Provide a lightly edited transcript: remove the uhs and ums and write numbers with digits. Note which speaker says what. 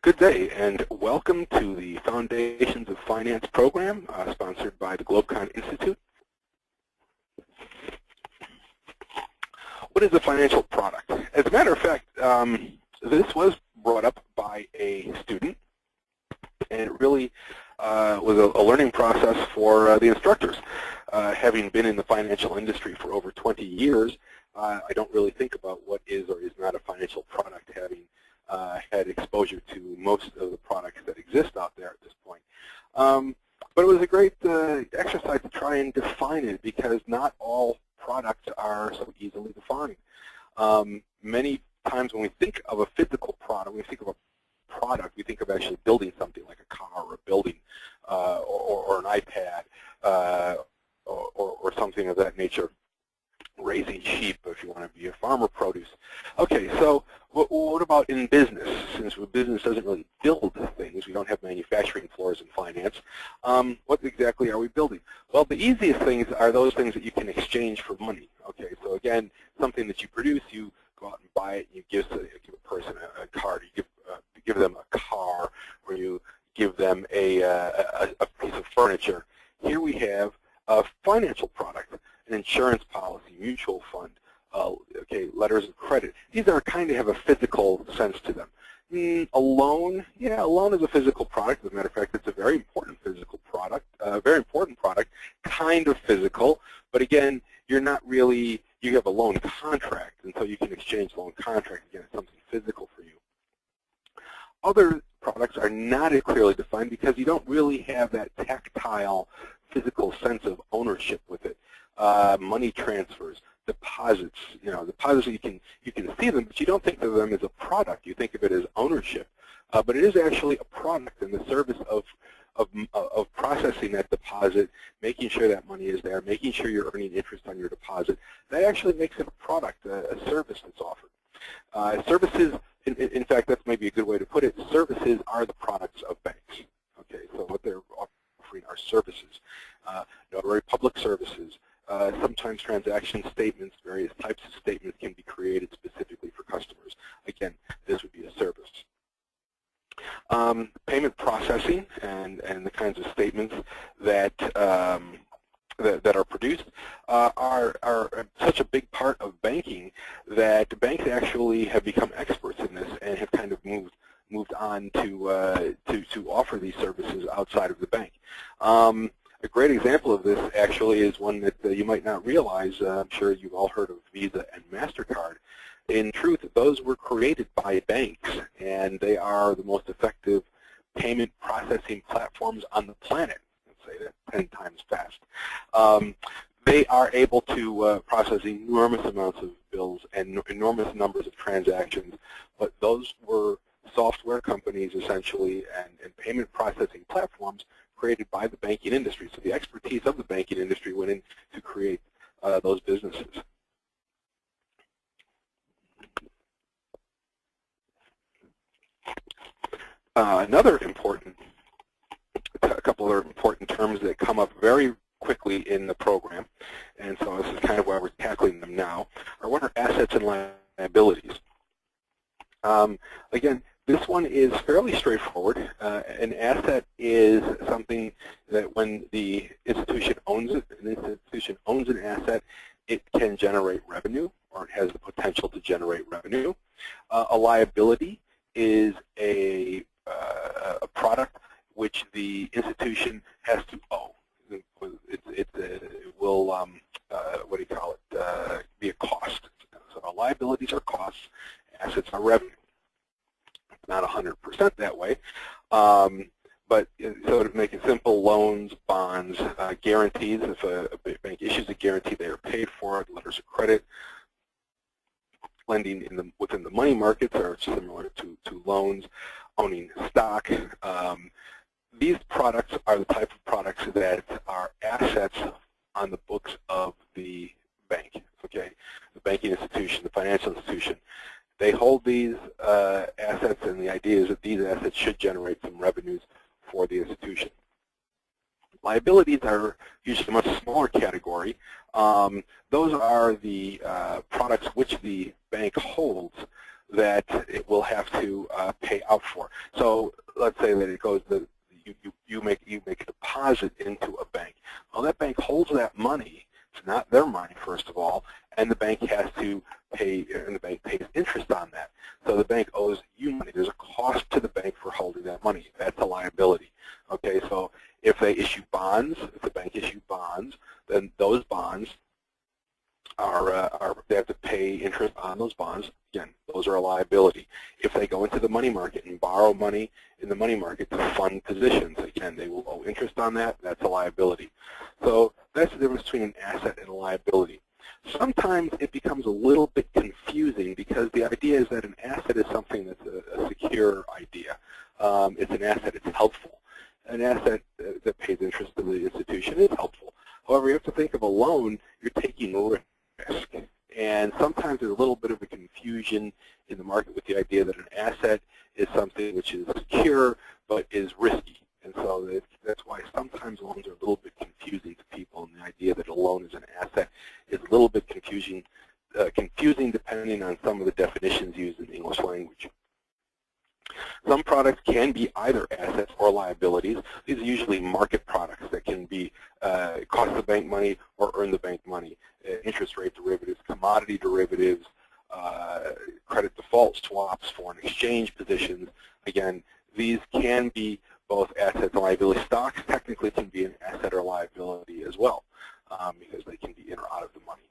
Speaker 1: Good day, and welcome to the Foundations of Finance program, sponsored by the Globecon Institute. What is a financial product? As a matter of fact, this was brought up by a student, and it really was a learning process for the instructors. Having been in the financial industry for over 20 years, I don't really think about what is or is not a financial product, having had exposure to most of the products that exist out there at this point. But it was a great exercise to try and define it, because not all products are so easily defined. Many times when we think of a physical product, when we think of a product, we think of actually building something like a car or a building or an iPad or something of that nature. Raising sheep, if you want to be a farmer produce. Okay, so what about in business? Since business doesn't really build things, we don't have manufacturing floors in finance, what exactly are we building? Well, the easiest things are those things that you can exchange for money. Okay, so again, something that you produce, you go out and buy it, and you give a person a card, you give them a car, or you give them a piece of furniture. Here we have a financial product, an insurance policy, mutual fund, okay, letters of credit. These are kind of have a physical sense to them. A loan, yeah, a loan is a physical product. As a matter of fact, it's a very important physical product, very important product, kind of physical, but again, you're not really, you have a loan contract, and so you can exchange loan contract. Again, it's something physical for you. Other products are not as clearly defined because you don't really have that tactile, physical sense of ownership with it. Money transfers, deposits. Deposits, you can see them, but you don't think of them as a product. You think of it as ownership, but it is actually a product in the service of processing that deposit, making sure that money is there, making sure you're earning interest on your deposit. That actually makes it a product, a service that's offered. Services, in fact, that's maybe a good way to put it. Services are the products of banks. Okay, so what they're offering are services, notary public services. Sometimes transaction statements, various types of statements can be created specifically for customers. Again, this would be a service. Payment processing and the kinds of statements that that are produced are such a big part of banking that banks actually have become experts in this and have kind of moved on to offer these services outside of the bank. A great example of this actually is one that you might not realize. I'm sure you've all heard of Visa and Mastercard. In truth, those were created by banks, and they are the most effective payment processing platforms on the planet. Let's say that 10 times fast. They are able to process enormous amounts of bills and enormous numbers of transactions, but those were software companies essentially and payment processing platforms created by the banking industry. So the expertise of the banking industry went in to create those businesses. A couple other important terms that come up very quickly in the program, and so this is kind of why we're tackling them now, are what are assets and liabilities. Again, this one is fairly straightforward. An asset is something that when the institution owns it, an institution owns an asset, it can generate revenue, or it has the potential to generate revenue. A liability is a product which the institution has to owe. It will, what do you call it, be a cost. So liabilities are costs, assets are revenue. Not 100% that way, but so to make it simple, loans, bonds, guarantees. If a bank issues a guarantee, they are paid for it. Letters of credit, lending within the money markets are similar to loans. Owning stock. These products are the type of products that are assets on the books of the bank. Okay, the banking institution, the financial institution. They hold these assets, and the idea is that these assets should generate some revenues for the institution. Liabilities are usually a much smaller category. Those are the products which the bank holds that it will have to pay out for. So let's say that it goes you make a deposit into a bank. Well, that bank holds that money. It's not their money, first of all, and the bank has to pay, and the bank pays interest on that. So the bank owes you money. There's a cost to the bank for holding that money. That's a liability. Okay, so if they issue bonds, if the bank issue bonds, then those bonds they have to pay interest on those bonds. Again, those are a liability. If they go into the money market and borrow money in the money market to fund positions, again, they will owe interest on that. That's a liability. So that's the difference between an asset and a liability. Sometimes it becomes a little bit confusing because the idea is that an asset is something that's a secure idea. It's an asset. It's helpful. An asset that pays interest to the institution is helpful. However, you have to think of a loan. You're taking risk. And sometimes there's a little bit of a confusion in the market with the idea that an asset is something which is secure but is risky. And so that's why sometimes loans are a little bit confusing to people, and the idea that a loan is an asset is a little bit confusing depending on some of the definitions used in the English language. Some products can be either assets or liabilities. These are usually market products that can be cost the bank money or earn the bank money. Interest rate derivatives, commodity derivatives, credit default swaps, foreign exchange positions. Again, these can be both assets and liabilities. Stocks technically can be an asset or liability as well because they can be in or out of the money.